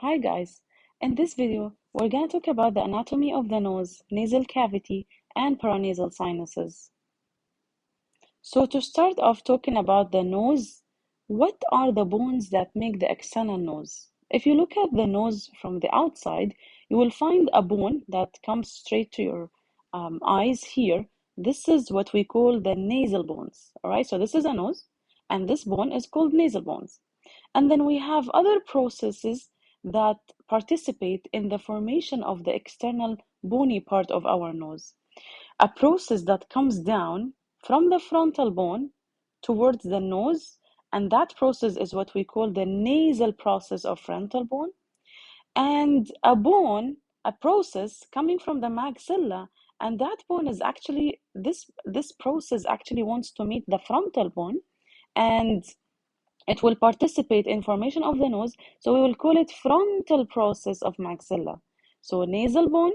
Hi guys, in this video we're going to talk about the anatomy of the nose, nasal cavity, and paranasal sinuses. So to start off talking about the nose, what are the bones that make the external nose? If you look at the nose from the outside, you will find a bone that comes straight to your eyes here. This is what we call the nasal bones. All right, so this is a nose, and this bone is called nasal bones. And then we have other processes that participate in the formation of the external bony part of our nose. A process that comes down from the frontal bone towards the nose, and that process is what we call the nasal process of frontal bone. And a process coming from the maxilla, and that bone is actually this process actually wants to meet the frontal bone, and it will participate in formation of the nose, so we will call it frontal process of maxilla. So nasal bone,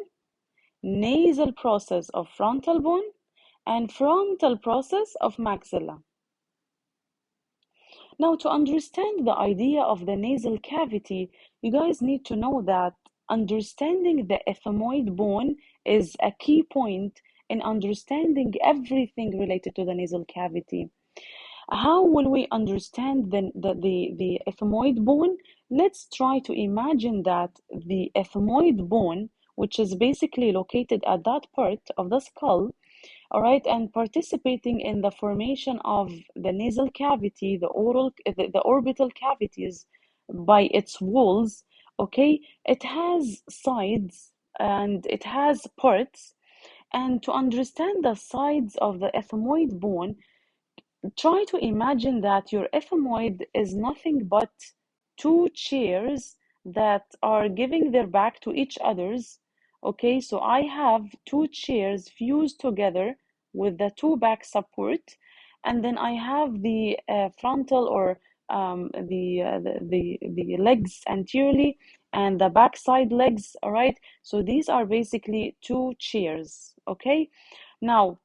nasal process of frontal bone, and frontal process of maxilla. Now, to understand the idea of the nasal cavity, you guys need to know that understanding the ethmoid bone is a key point in understanding everything related to the nasal cavity. How will we understand the ethmoid bone? Let's try to imagine that the ethmoid bone, which is basically located at that part of the skull, all right, and participating in the formation of the nasal cavity, the orbital cavities by its walls, okay, it has sides and it has parts. And to understand the sides of the ethmoid bone, try to imagine that your ethmoid is nothing but two chairs that are giving their back to each other's. Okay, so I have two chairs fused together with the two back support, and then I have the frontal or the legs anteriorly and the backside legs. All right, so these are basically two chairs. Okay, now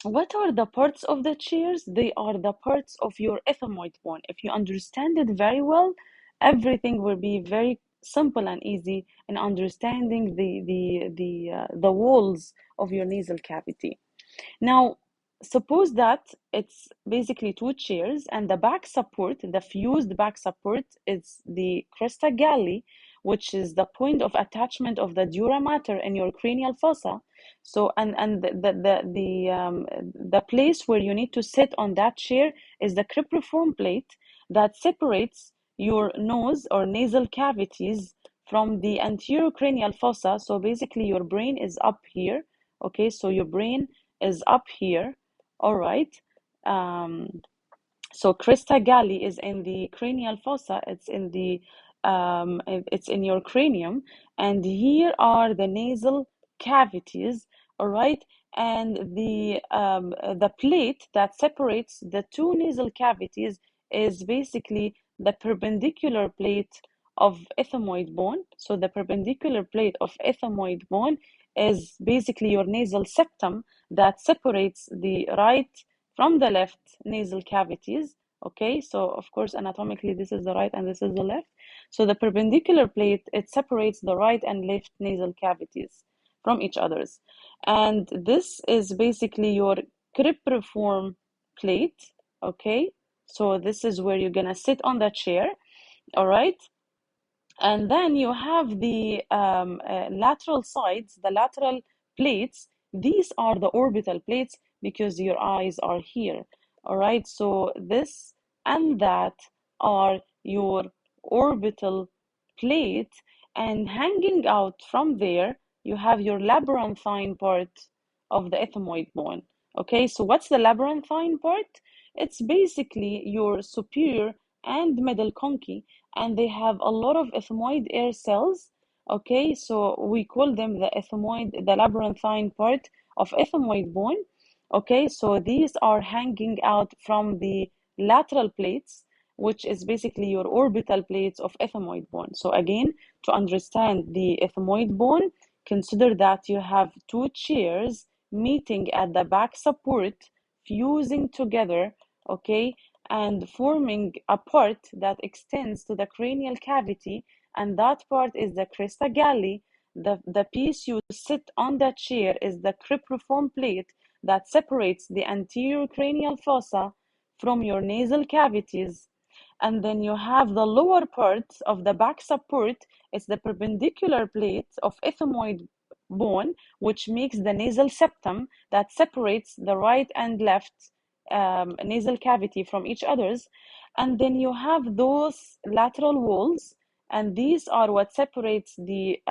what are the parts of the chairs? They are the parts of your ethmoid bone. If you understand it very well, everything will be very simple and easy in understanding the walls of your nasal cavity. Now, suppose that it's basically two chairs, and the back support, the fused back support, is the crista galli, which is the point of attachment of the dura mater in your cranial fossa. So, and the place where you need to sit on that chair is the cribriform plate that separates your nose or nasal cavities from the anterior cranial fossa. So basically, your brain is up here. Okay, so your brain is up here. All right. So crista galli is in the cranial fossa. It's in your cranium, and here are the nasal cavities. All right, and the plate that separates the two nasal cavities is basically the perpendicular plate of ethmoid bone. So the perpendicular plate of ethmoid bone is basically your nasal septum that separates the right from the left nasal cavities. Okay, so of course anatomically this is the right and this is the left. So the perpendicular plate, it separates the right and left nasal cavities from each others. And this is basically your cribriform plate. Okay, so this is where you're gonna sit on the chair. All right, and then you have the lateral sides, the lateral plates. These are the orbital plates because your eyes are here. All right, so this and that are your orbital plate, and hanging out from there, you have your labyrinthine part of the ethmoid bone. Okay, so what's the labyrinthine part? It's basically your superior and middle conchae, and they have a lot of ethmoid air cells. Okay, so we call them the labyrinthine part of ethmoid bone. Okay, so these are hanging out from the lateral plates, which is basically your orbital plates of ethmoid bone. So again, to understand the ethmoid bone, consider that you have two chairs meeting at the back support, fusing together. Okay, and forming a part that extends to the cranial cavity, and that part is the crista galli. The piece you sit on that chair is the cribriform plate that separates the anterior cranial fossa from your nasal cavities. And then you have the lower part of the back support. It's the perpendicular plate of ethmoid bone, which makes the nasal septum that separates the right and left nasal cavity from each others. And then you have those lateral walls, and these are what separates the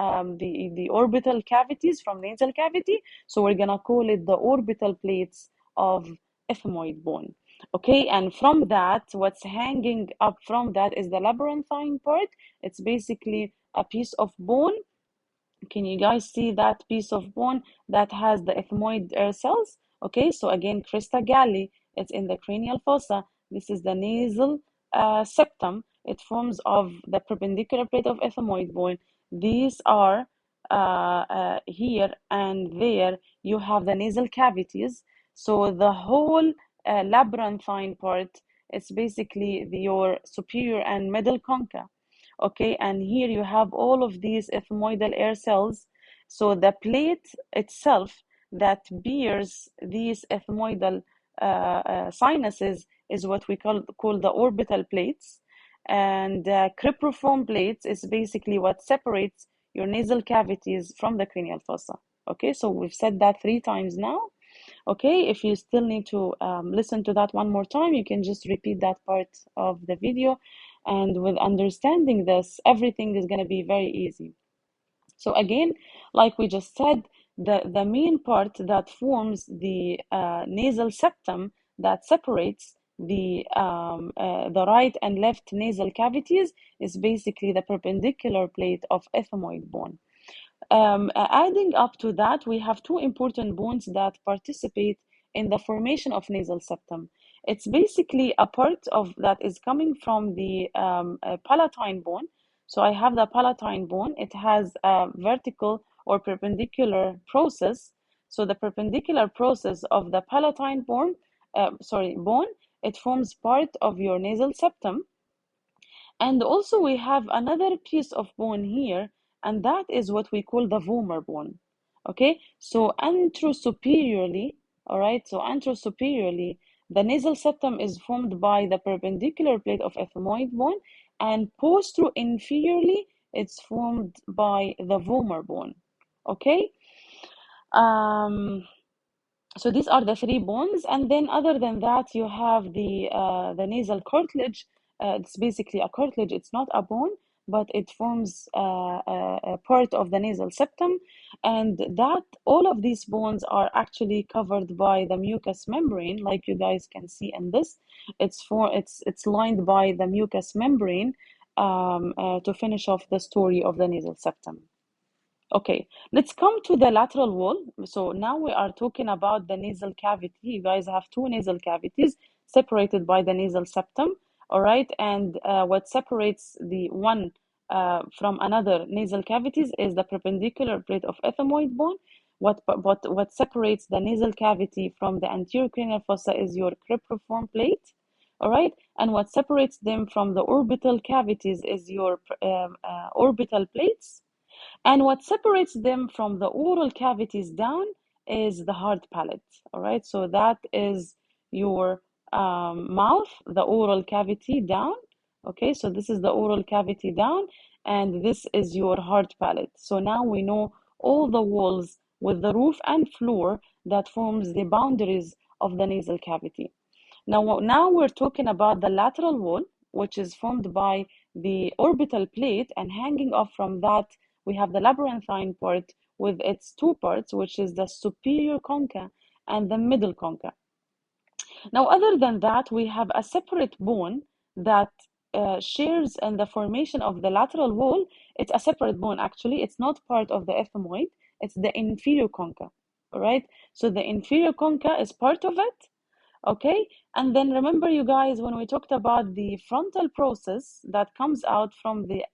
orbital cavities from nasal cavity. So we're gonna call it the orbital plates of ethmoid bone. Okay, and from that, what's hanging up from that is the labyrinthine part. It's basically a piece of bone. Can you guys see that piece of bone that has the ethmoid cells? Okay, so again, crista galli, it's in the cranial fossa. This is the nasal septum. It forms of the perpendicular plate of ethmoid bone. These are here and there. You have the nasal cavities. So the whole labyrinthine part is basically your superior and middle concha. Okay, and here you have all of these ethmoidal air cells. So the plate itself that bears these ethmoidal sinuses is what we call the orbital plates. And cribriform plates is basically what separates your nasal cavities from the cranial fossa. Okay, so we've said that 3 times now. Okay, if you still need to listen to that one more time, you can just repeat that part of the video. And with understanding this, everything is going to be very easy. So again, like we just said, the main part that forms the nasal septum that separates the right and left nasal cavities is basically the perpendicular plate of ethmoid bone. Adding up to that, we have two important bones that participate in the formation of nasal septum. It's basically a part of that is coming from the palatine bone. So I have the palatine bone. It has a vertical or perpendicular process. So the perpendicular process of the palatine bone, bone, it forms part of your nasal septum. And also we have another piece of bone here, and that is what we call the vomer bone. Okay, so anterosuperiorly, all right, so anterosuperiorly, the nasal septum is formed by the perpendicular plate of ethmoid bone, and posteriorly, it's formed by the vomer bone. Okay, um, so these are the 3 bones, and then other than that, you have the nasal cartilage. It's basically a cartilage. It's not a bone, but it forms a part of the nasal septum, and that all of these bones are actually covered by the mucous membrane, like you guys can see in this. It's lined by the mucous membrane to finish off the story of the nasal septum. Okay, let's come to the lateral wall. So now we are talking about the nasal cavity. You guys have 2 nasal cavities separated by the nasal septum, all right? And what separates the one from another nasal cavities is the perpendicular plate of ethmoid bone. What separates the nasal cavity from the anterior cranial fossa is your cribriform plate, all right? And what separates them from the orbital cavities is your orbital plates. And what separates them from the oral cavities down is the hard palate. All right, so that is your mouth, the oral cavity down. Okay, so this is the oral cavity down, and this is your hard palate. So now we know all the walls with the roof and floor that forms the boundaries of the nasal cavity. Now we're talking about the lateral wall, which is formed by the orbital plate, and hanging off from that, we have the labyrinthine part with its 2 parts, which is the superior concha and the middle concha. Now, other than that, we have a separate bone that shares in the formation of the lateral wall. It's a separate bone, actually. It's not part of the ethmoid. It's the inferior concha, all right? So the inferior concha is part of it, okay? And then remember, you guys, when we talked about the frontal process that comes out from the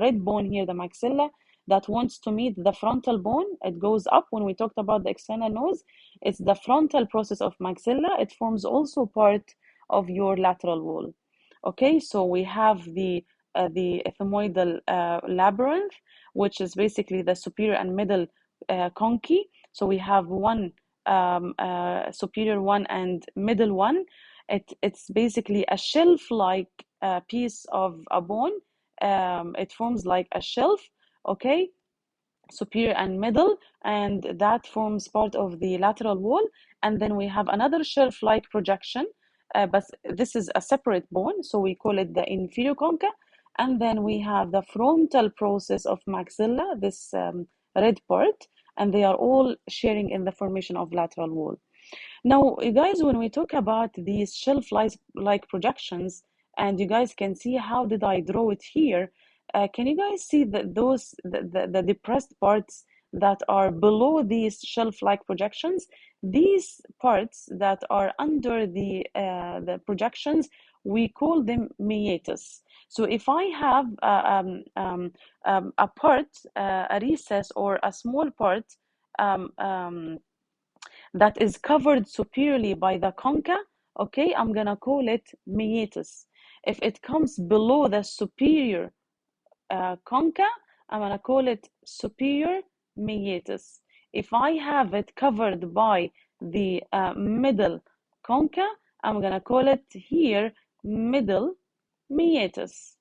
red bone here, the maxilla, that wants to meet the frontal bone, it goes up. When we talked about the external nose, it's the frontal process of maxilla. It forms also part of your lateral wall. Okay, so we have the ethmoidal labyrinth, which is basically the superior and middle conchae. So we have one superior one and middle one. It's basically a shelf-like piece of a bone. It forms like a shelf, okay, superior and middle, and that forms part of the lateral wall. And then we have another shelf-like projection, but this is a separate bone, so we call it the inferior concha. And then we have the frontal process of maxilla, this red part, and they are all sharing in the formation of lateral wall. Now, you guys, when we talk about these shelf-like projections, and you guys can see how did I draw it here, can you guys see that the depressed parts that are below these shelf-like projections? These parts that are under the projections, we call them meatus. So if I have a part, a recess, or a small part, um, um, that is covered superiorly by the concha, okay, I'm gonna call it meatus. If it comes below the superior concha, I'm gonna call it superior meatus. If I have it covered by the middle concha, I'm gonna call it here middle meatus.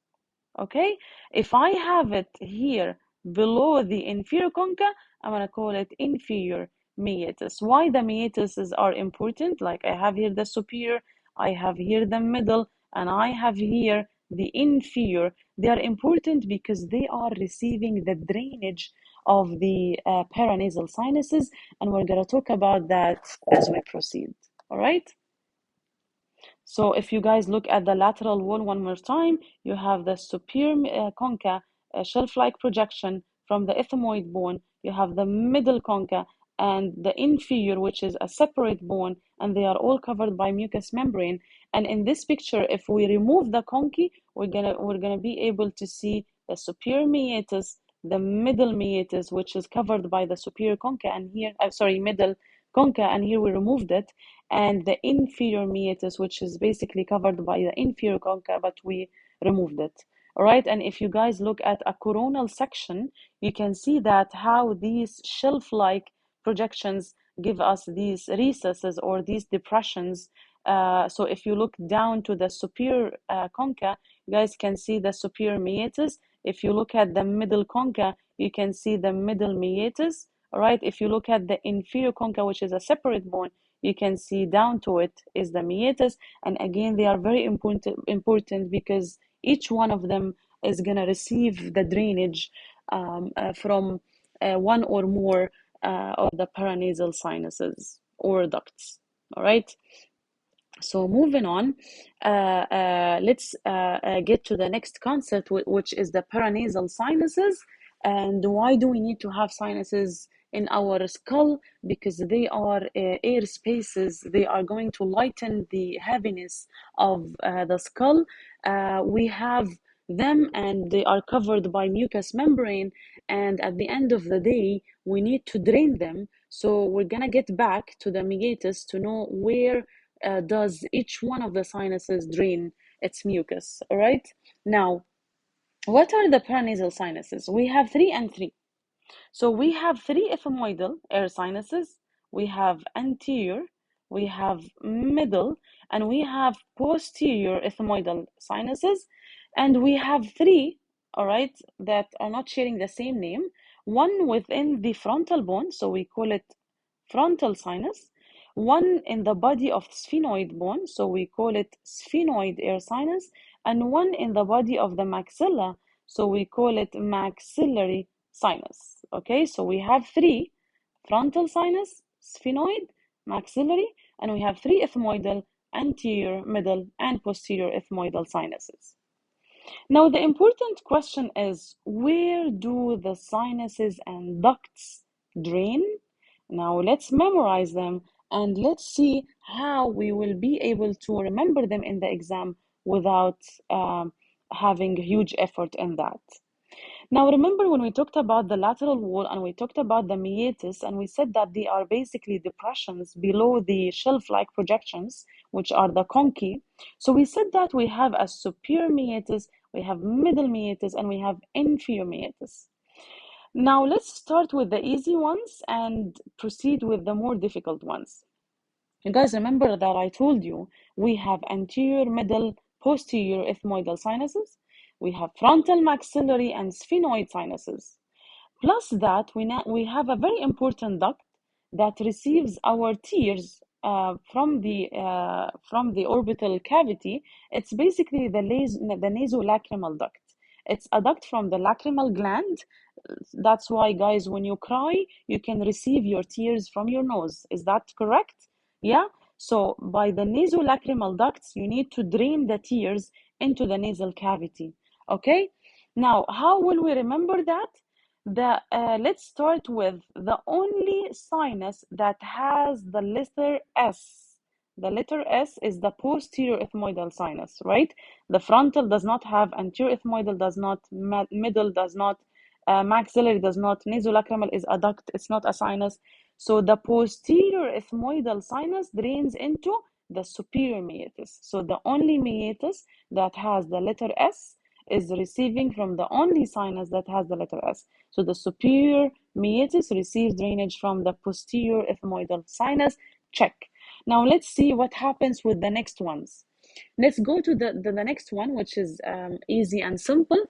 Okay, if I have it here below the inferior concha, I'm gonna call it inferior meatus. Why the meatuses are important? Like I have here the superior, I have here the middle, and I have here the inferior. They are important because they are receiving the drainage of the paranasal sinuses, and we're gonna talk about that as we proceed. All right. So if you guys look at the lateral wall one more time, you have the superior concha, shelf-like projection from the ethmoid bone. You have the middle concha and the inferior, which is a separate bone, and they are all covered by mucous membrane. And in this picture, if we remove the conchae, we're gonna be able to see the superior meatus, the middle meatus, which is covered by the superior concha, and here, sorry, middle concha, and here we removed it, and the inferior meatus, which is basically covered by the inferior concha, but we removed it. All right, and if you guys look at a coronal section, you can see that how these shelf-like projections give us these recesses or these depressions. So if you look down to the superior concha, you guys can see the superior meatus. If you look at the middle concha, you can see the middle meatus. All right, if you look at the inferior concha, which is a separate bone, you can see down to it is the meatus. And again, they are very important because each one of them is going to receive the drainage from one or more of the paranasal sinuses or ducts. All right. So moving on, let's get to the next concept, which is the paranasal sinuses. And why do we need to have sinuses in our skull? Because they are air spaces. They are going to lighten the heaviness of the skull. We have them, and they are covered by mucous membrane. And at the end of the day, we need to drain them. So we're gonna get back to the meatus to know where does each one of the sinuses drain its mucus. All right. Now, what are the paranasal sinuses? We have three and three. So we have three ethmoidal air sinuses. We have anterior, we have middle, and we have posterior ethmoidal sinuses. And we have three, all right, that are not sharing the same name. One within the frontal bone, so we call it frontal sinus. One in the body of sphenoid bone, so we call it sphenoid air sinus. And one in the body of the maxilla, so we call it maxillary sinus. Okay, so we have three: frontal sinus, sphenoid, maxillary, and we have three ethmoidal: anterior, middle, and posterior ethmoidal sinuses. Now, the important question is, where do the sinuses and ducts drain? Now, let's memorize them and let's see how we will be able to remember them in the exam without having huge effort in that. Now, remember when we talked about the lateral wall and we talked about the meatus, and we said that they are basically depressions below the shelf-like projections, which are the conchae. So we said that we have a superior meatus, we have middle meatus, and we have inferior meatus. Now, let's start with the easy ones and proceed with the more difficult ones. You guys remember that I told you we have anterior, middle, posterior ethmoidal sinuses. We have frontal, maxillary, and sphenoid sinuses. Plus that, we have a very important duct that receives our tears from the orbital cavity. It's basically the nasolacrimal duct. It's a duct from the lacrimal gland. That's why, guys, when you cry, you can receive your tears from your nose. Is that correct? Yeah? So by the nasolacrimal ducts, you need to drain the tears into the nasal cavity. Okay? Now, how will we remember that? Let's start with the only sinus that has the letter S. The letter S is the posterior ethmoidal sinus, right? The frontal does not have, anterior ethmoidal does not, middle does not, maxillary does not, nasolacrimal is a duct, it's not a sinus. So the posterior ethmoidal sinus drains into the superior meatus. So the only meatus that has the letter S is receiving from the only sinus that has the letter S. So the superior meatus receives drainage from the posterior ethmoidal sinus. Check. Now let's see what happens with the next ones. Let's go to the next one, which is easy and simple.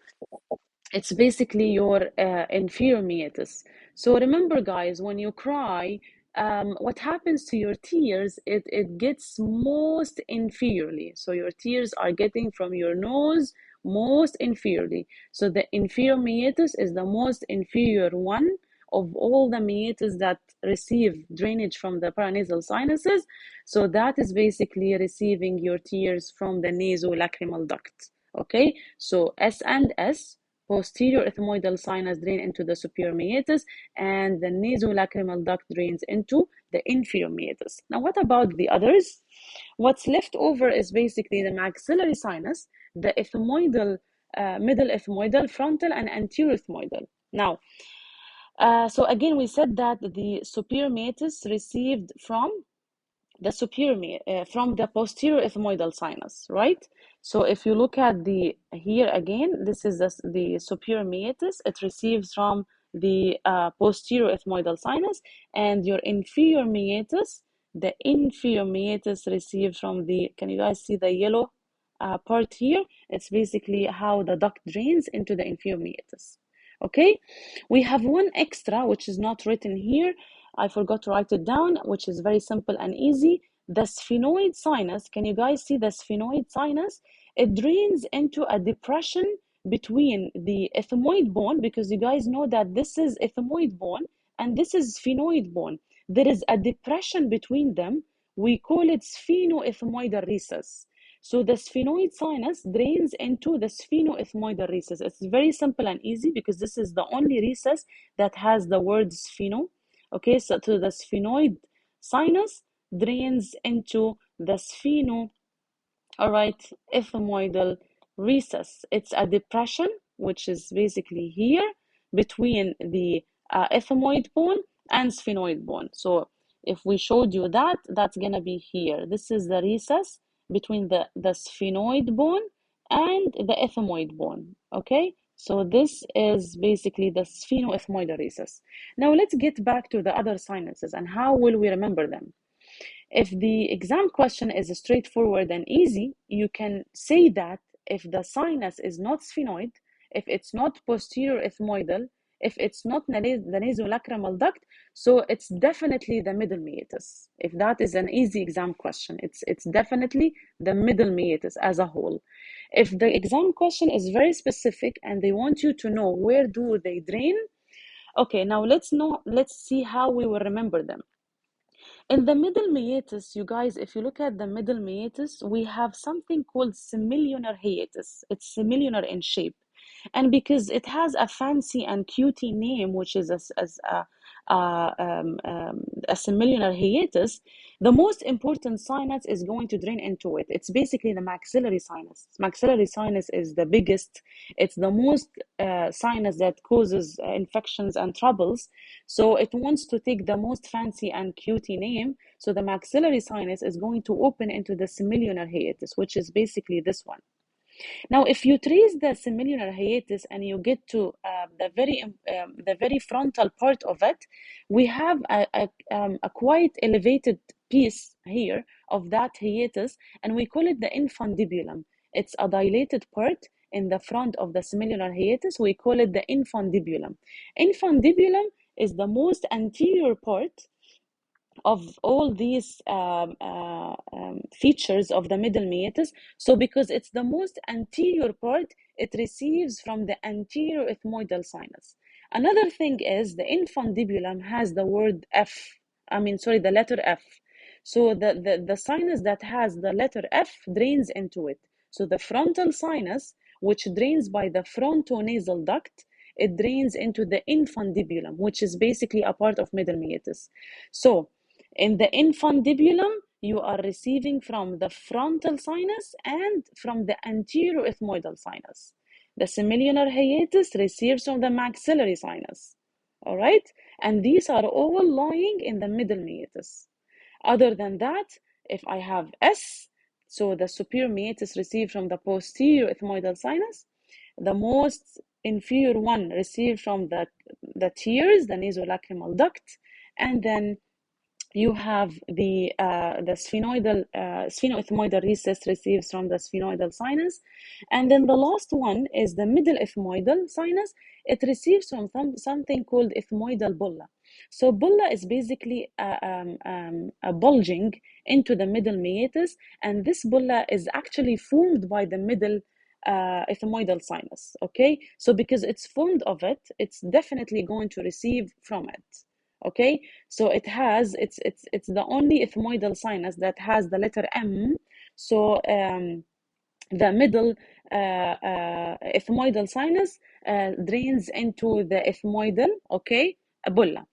It's basically your inferior meatus. So remember, guys, when you cry, what happens to your tears, it gets most inferiorly. So your tears are getting from your nose most inferiorly. So the inferior meatus is the most inferior one of all the meatus that receive drainage from the paranasal sinuses. So that is basically receiving your tears from the nasolacrimal duct. Okay, so S and S, posterior ethmoidal sinus drain into the superior meatus, and the nasolacrimal duct drains into the inferior meatus. Now, what about the others? What's left over is basically the maxillary sinus, the ethmoidal, middle ethmoidal, frontal, and anterior ethmoidal. Now, so again, we said that the superior meatus received from the superior from the posterior ethmoidal sinus, right? So if you look at the here again, this is the superior meatus. It receives from the posterior ethmoidal sinus, and your inferior meatus, the inferior meatus receives from the. Can you guys see the yellow part here? It's basically how the duct drains into the inferior meatus. Okay, we have one extra which is not written here. I forgot to write it down, which is very simple and easy. The sphenoid sinus, can you guys see the sphenoid sinus? It drains into a depression between the ethmoid bone, because you guys know that this is ethmoid bone and this is sphenoid bone. There is a depression between them. We call it sphenoethmoidal recess. So the sphenoid sinus drains into the sphenoethmoidal recess. It's very simple and easy because this is the only recess that has the word spheno. Okay, so to the sphenoid sinus drains into the spheno, all right, ethmoidal recess. It's a depression, which is basically here between the ethmoid bone and sphenoid bone. So if we showed you that, that's gonna be here. This is the recess between the sphenoid bone and the ethmoid bone, okay? So this is basically the sphenoethmoidal recess. Now let's get back to the other sinuses and how will we remember them? If the exam question is straightforward and easy, you can say that if the sinus is not sphenoid, if it's not posterior ethmoidal, if it's not the nasolacrimal duct, so it's definitely the middle meatus. If that is an easy exam question, it's definitely the middle meatus as a whole. If the exam question is very specific and they want you to know where do they drain, okay, now let's see how we will remember them. In the middle meatus, you guys, if you look at the middle meatus, we have something called semilunar hiatus. It's semilunar in shape. And because it has a fancy and cutie name, which is as a semilunar hiatus, the most important sinus is going to drain into it. It's basically the maxillary sinus. Maxillary sinus is the biggest, it's the most sinus that causes infections and troubles. So it wants to take the most fancy and cutie name. So the maxillary sinus is going to open into the semilunar hiatus, which is basically this one. Now, if you trace the semilunar hiatus and you get to the very frontal part of it, we have a quite elevated piece here of that hiatus, and we call it the infundibulum. It's a dilated part in the front of the semilunar hiatus. We call it the infundibulum. Infundibulum is the most anterior part of all these features of the middle meatus. So because it's the most anterior part, it receives from the anterior ethmoidal sinus. Another thing is the infundibulum has the word the letter F. So the sinus that has the letter F drains into it. So the frontal sinus, which drains by the frontonasal duct, it drains into the infundibulum, which is basically a part of middle meatus. So in the infundibulum, you are receiving from the frontal sinus and from the anterior ethmoidal sinus. The semilunar hiatus receives from the maxillary sinus. All right? And these are all lying in the middle meatus. Other than that, if I have S, so the superior meatus received from the posterior ethmoidal sinus, the most inferior one received from the tears, the nasolacrimal duct, and then you have the sphenoethmoidal recess receives from the sphenoidal sinus, and then the last one is the middle ethmoidal sinus. It receives from something called ethmoidal bulla. So bulla is basically a bulging into the middle meatus, and this bulla is actually formed by the middle ethmoidal sinus. Okay, so because it's formed of it, it's definitely going to receive from it. Okay, so it's the only ethmoidal sinus that has the letter M. So the middle ethmoidal sinus drains into the ethmoidal, okay, bulla.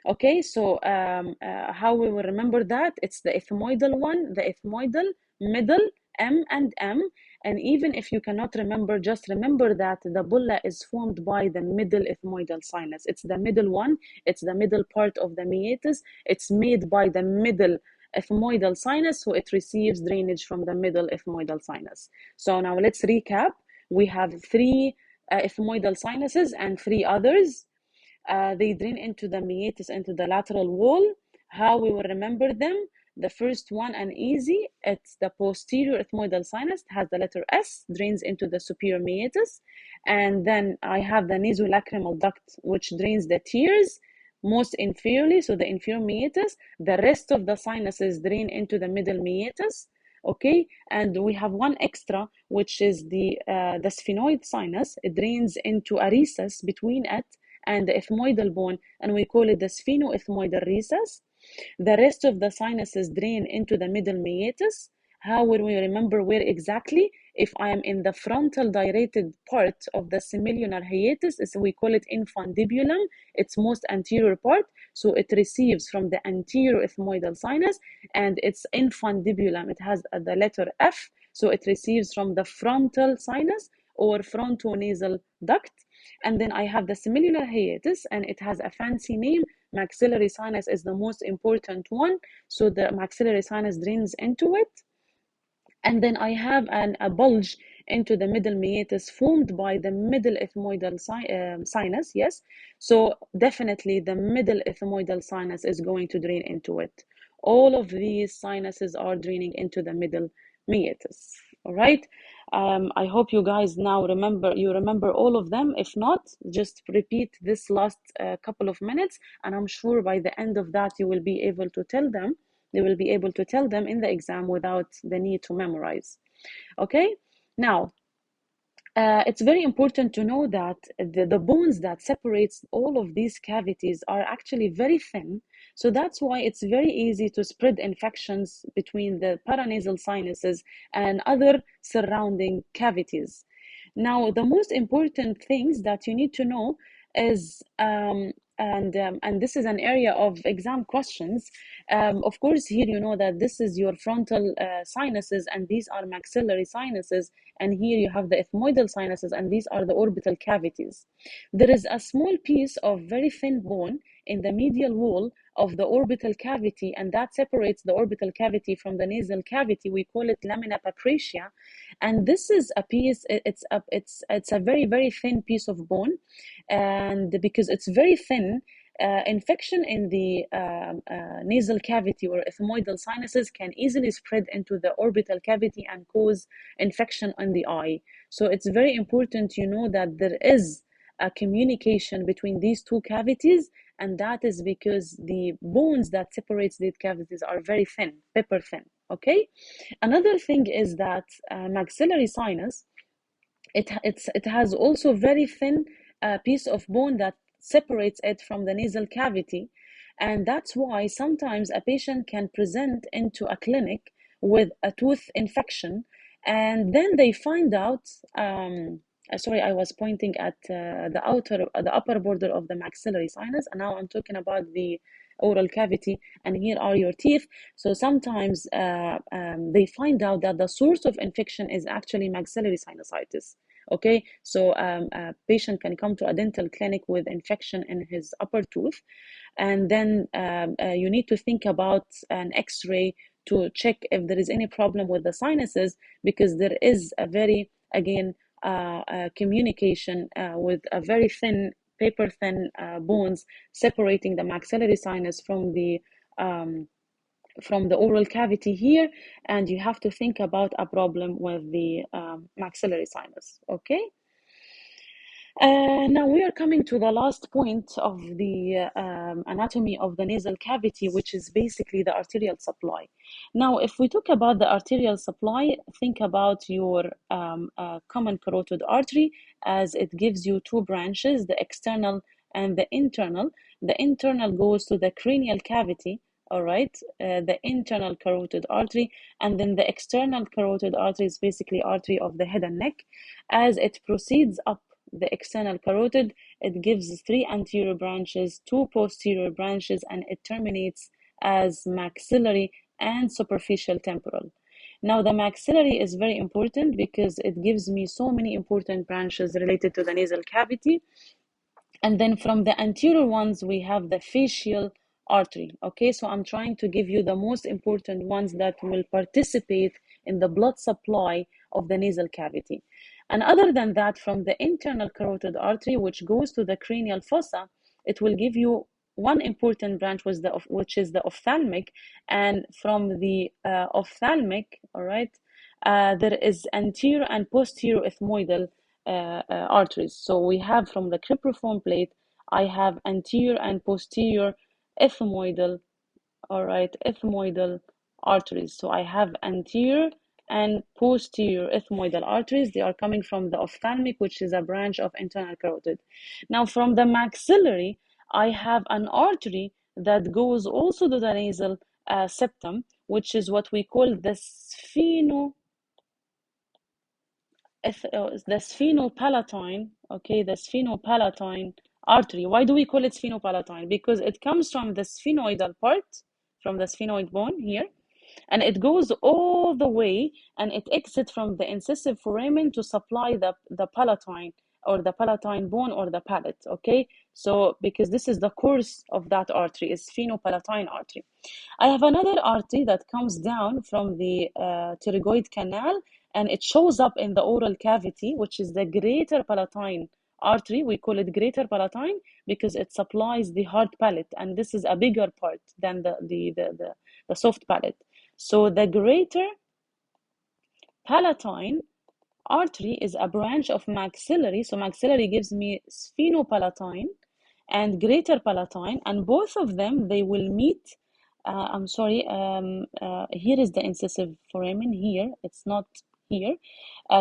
Okay, so how we will remember that? It's the ethmoidal one, the ethmoidal, middle, M and M. And even if you cannot remember, just remember that the bulla is formed by the middle ethmoidal sinus. It's the middle one, it's the middle part of the meatus. It's made by the middle ethmoidal sinus, so it receives drainage from the middle ethmoidal sinus. So now let's recap. We have three ethmoidal sinuses and three others. They drain into the meatus, into the lateral wall. How we will remember them? The first one, and easy, it's the posterior ethmoidal sinus. It has the letter S, drains into the superior meatus. And then I have the nasolacrimal duct, which drains the tears most inferiorly, so the inferior meatus. The rest of the sinuses drain into the middle meatus. Okay, and we have one extra, which is the sphenoid sinus. It drains into a recess between it and the ethmoidal bone, and we call it the sphenoethmoidal recess. The rest of the sinuses drain into the middle meatus. How will we remember where exactly? If I am in the frontal dilated part of the semilunar hiatus, we call it infundibulum, its most anterior part. So it receives from the anterior ethmoidal sinus, and its infundibulum, it has the letter F, so it receives from the frontal sinus or frontonasal duct. And then I have the semilunar hiatus, and it has a fancy name. Maxillary sinus is the most important one, so the maxillary sinus drains into it. And then I have a bulge into the middle meatus formed by the middle ethmoidal sinus, yes. So definitely the middle ethmoidal sinus is going to drain into it. All of these sinuses are draining into the middle meatus, all right? I hope you guys now remember all of them. If not, just repeat this last couple of minutes, and I'm sure by the end of that you will be able to tell them. They will be able to tell them in the exam without the need to memorize. Okay, now it's very important to know that the bones that separates all of these cavities are actually very thin. So that's why it's very easy to spread infections between the paranasal sinuses and other surrounding cavities. Now, the most important things that you need to know is, and this is an area of exam questions. Of course, here you know that this is your frontal sinuses, and these are maxillary sinuses, and here you have the ethmoidal sinuses, and these are the orbital cavities. There is a small piece of very thin bone in the medial wall of the orbital cavity, and that separates the orbital cavity from the nasal cavity. We call it lamina papracia, and this is a piece. It's a very very thin piece of bone, and because it's very thin, infection in the nasal cavity or ethmoidal sinuses can easily spread into the orbital cavity and cause infection on the eye. So it's very important you know that there is a communication between these two cavities, and that is because the bones that separates these cavities are very thin, paper thin. Okay. Another thing is that maxillary sinus, it has also very thin piece of bone that separates it from the nasal cavity, and that's why sometimes a patient can present into a clinic with a tooth infection, and then they find out. Sorry, I was pointing at the upper border of the maxillary sinus, and now I'm talking about the oral cavity, and here are your teeth. So sometimes they find out that the source of infection is actually maxillary sinusitis. Okay, so a patient can come to a dental clinic with infection in his upper tooth, and then you need to think about an x-ray to check if there is any problem with the sinuses, because there is a very, again, communication with a very thin, paper thin bones separating the maxillary sinus from the oral cavity here, and you have to think about a problem with the maxillary sinus. Okay. Now we are coming to the last point of the anatomy of the nasal cavity, which is basically the arterial supply. Now, if we talk about the arterial supply, think about your common carotid artery, as it gives you two branches, the external and the internal. The internal goes to the cranial cavity, all right, the internal carotid artery, and then the external carotid artery is basically artery of the head and neck. As it proceeds up the external carotid, it gives three anterior branches, two posterior branches, and it terminates as maxillary and superficial temporal. Now, the maxillary is very important because it gives me so many important branches related to the nasal cavity. And then from the anterior ones, we have the facial artery. Okay, so I'm trying to give you the most important ones that will participate in the blood supply of the nasal cavity. And other than that, from the internal carotid artery, which goes to the cranial fossa, it will give you one important branch, which is the ophthalmic. And from the ophthalmic, all right, there is anterior and posterior ethmoidal arteries. So we have from the cribriform plate, I have anterior and posterior ethmoidal, all right, ethmoidal arteries. So I have anterior and posterior ethmoidal arteries. They are coming from the ophthalmic, which is a branch of internal carotid. Now from the maxillary, I have an artery that goes also to the nasal septum, which is what we call the sphenopalatine, okay, the sphenopalatine artery. Why do we call it sphenopalatine? Because it comes from the sphenoidal part, from the sphenoid bone here, and it goes all the way, and it exits from the incisive foramen to supply the palatine, or the palatine bone, or the palate. Okay, so because this is the course of that artery, is sphenopalatine artery. I have another artery that comes down from the pterygoid canal, and it shows up in the oral cavity, which is the greater palatine artery. We call it greater palatine because it supplies the hard palate, and this is a bigger part than the soft palate. So the greater palatine artery is a branch of maxillary. So maxillary gives me sphenopalatine and greater palatine, and both of them, they will meet. I'm sorry, here is the incisive foramen here. It's not here.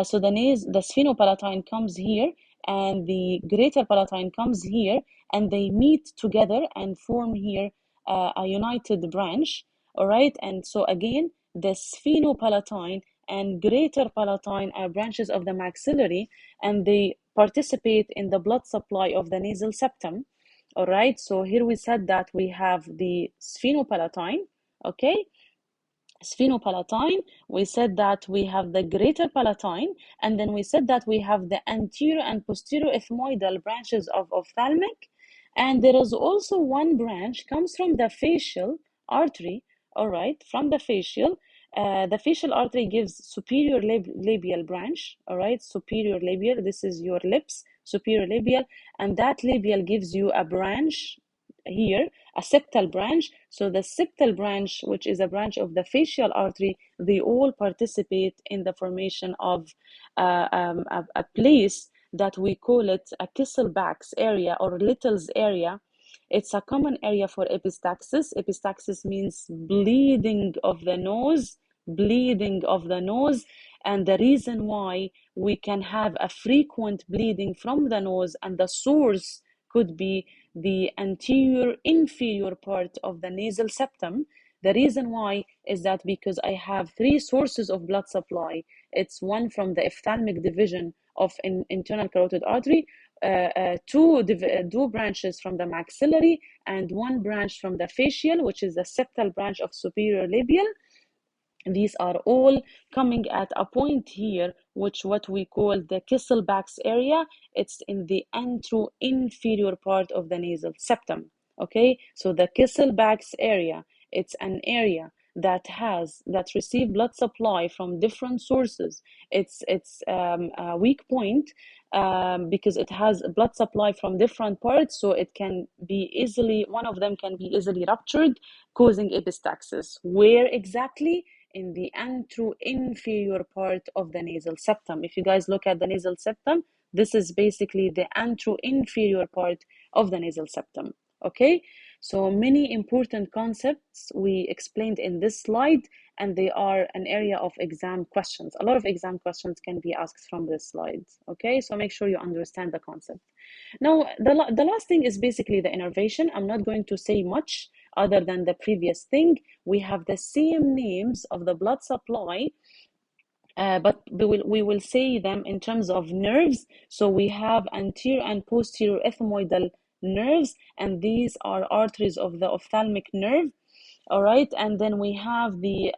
So the sphenopalatine comes here, and the greater palatine comes here, and they meet together and form here a united branch. All right, and so again, the sphenopalatine and greater palatine are branches of the maxillary, and they participate in the blood supply of the nasal septum. All right, so here we said that we have the sphenopalatine, okay? Sphenopalatine, we said that we have the greater palatine, and then we said that we have the anterior and posterior ethmoidal branches of ophthalmic, and there is also one branch comes from the facial artery, all right, from the facial. The facial artery gives superior labial branch, all right, superior labial, this is your lips, superior labial, and that labial gives you a branch here, a septal branch. So the septal branch, which is a branch of the facial artery, they all participate in the formation of a place that we call it a Kisselbach's area or Little's area. It's a common area for epistaxis. Epistaxis means bleeding of the nose, bleeding of the nose. And the reason why we can have a frequent bleeding from the nose, and the source could be the anterior inferior part of the nasal septum. The reason why is that because I have three sources of blood supply. It's one from the ophthalmic division of internal carotid artery, two branches from the maxillary, and one branch from the facial, which is the septal branch of superior labial. These are all coming at a point here, which what we call the Kisselbach's area. It's in the antero-inferior part of the nasal septum. Okay, so the Kisselbach's area, it's an area that receive blood supply from different sources. It's a weak point because it has blood supply from different parts, so it can be easily, one of them can be easily ruptured, causing epistaxis. Where exactly? In the antero-inferior part of the nasal septum. If you guys look at the nasal septum, this is basically the antero-inferior part of the nasal septum. Okay, so many important concepts we explained in this slide, and they are an area of exam questions. A lot of exam questions can be asked from this slide. Okay, so make sure you understand the concept. Now, the last thing is basically the innervation. I'm not going to say much other than the previous thing. We have the same names of the blood supply, but we will say them in terms of nerves. So we have anterior and posterior ethmoidal nerves, and these are arteries of the ophthalmic nerve. All right, and then we have the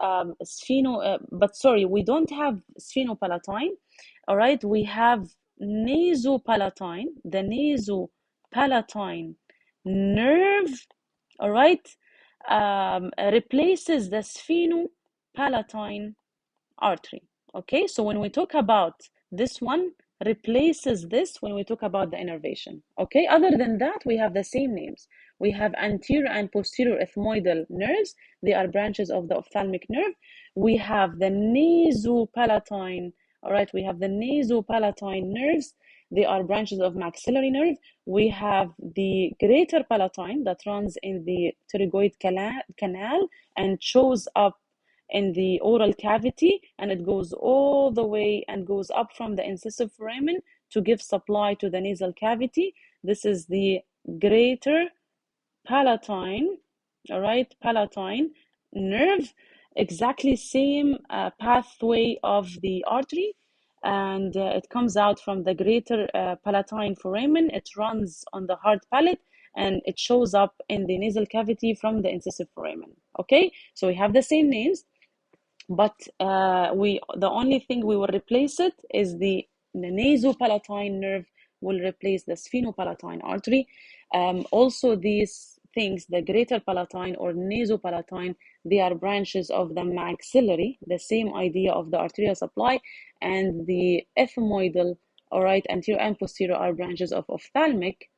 but sorry, we don't have sphenopalatine. All right, we have nasopalatine, the nasopalatine nerve, all right, replaces the sphenopalatine artery. Okay, so when we talk about this one, replaces this when we talk about the innervation. Okay, other than that, we have the same names. We have anterior and posterior ethmoidal nerves. They are branches of the ophthalmic nerve. We have the nasopalatine. All right, we have the nasopalatine nerves. They are branches of maxillary nerve. We have the greater palatine that runs in the pterygoid canal and shows up in the oral cavity, and it goes all the way and goes up from the incisive foramen to give supply to the nasal cavity. This is the greater palatine, all right, palatine nerve, exactly same pathway of the artery, and it comes out from the greater palatine foramen. It runs on the hard palate, and it shows up in the nasal cavity from the incisive foramen. Okay, so we have the same names, but the only thing we will replace it is the nasopalatine nerve will replace the sphenopalatine artery. Also, these things, the greater palatine or nasopalatine, they are branches of the maxillary, the same idea of the arterial supply, and the ethmoidal, all right, anterior and posterior are branches of ophthalmic.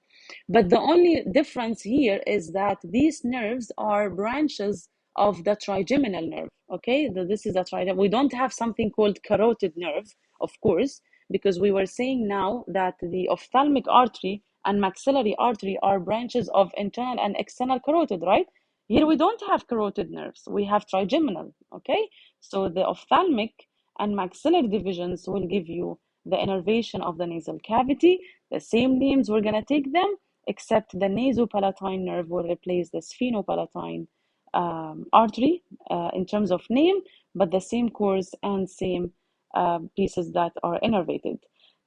But the only difference here is that these nerves are branches of the trigeminal nerve. Okay, this is a trigeminal. We don't have something called carotid nerve, of course, because we were saying now that the ophthalmic artery and maxillary artery are branches of internal and external carotid, right? Here we don't have carotid nerves, we have trigeminal. Okay, so the ophthalmic and maxillary divisions will give you the innervation of the nasal cavity. The same names, we're going to take them, except the nasopalatine nerve will replace the sphenopalatine artery in terms of name, but the same course and same pieces that are innervated.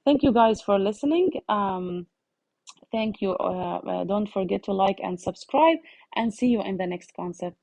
Thank you guys for listening. Thank you. Don't forget to like and subscribe, and see you in the next concept.